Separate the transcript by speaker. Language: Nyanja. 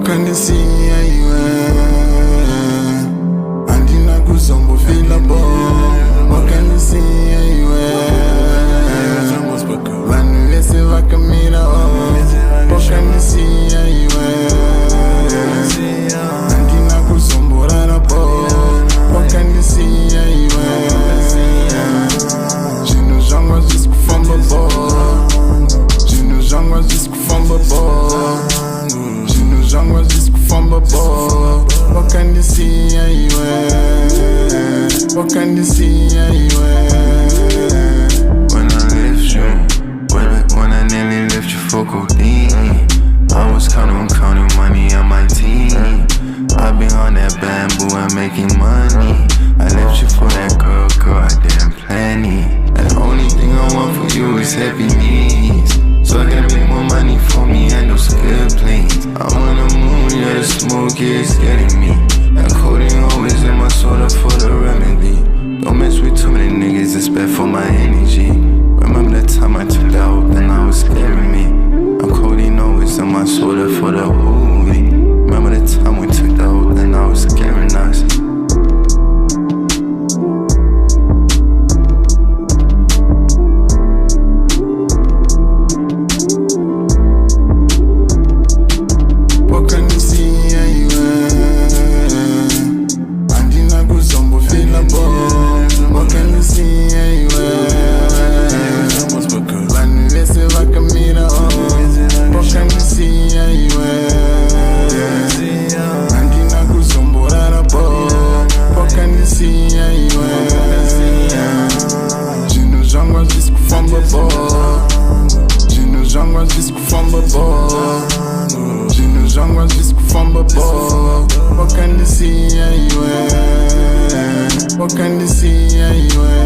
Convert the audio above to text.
Speaker 1: wakandisiya iwe andina kuzombofila bo wakandisiya iwe vanhu vese vakamira wakandisiya iwe andina kuzomborara bo wakandisiya iwe zvinhu zvanga zvisikufamba bo zvinhu zvanga zvisikufamba bo zvinhu zvanga zvisikufamba bo wakandisiya iwe wakandisiya iwe.
Speaker 2: When I left you, when I nearly left you for codeine, I was counting money on my team. I've been on that bamboo and making money. I left you for that girl, I didn't plan it. And the only thing I want for you is happy needs, so I can make more money for me and those good planes. I'm on the moon, yeah, the smoke is getting me. That codeine always in my soda for the remedy. Don't mess with too many niggas, it's bad for my energy. Remember that time I took that hope and I was scaring me. I'm codeine always in my soda for the movie. Remember the time we took that hope and I was scaring us.
Speaker 1: Wakandisiya iwe andina kuzombofila bo wakandisiya iwe vanhu vese vakamira wakandisiya iwe andina kuzomborara bo wakandisiya iwe zvinhu zvanga zvisikufamba bo zvinhu zvanga zvisikufamba bo zvinhu zvanga zvisikufamba bo wakandisiya iwe wakandisiya iwe.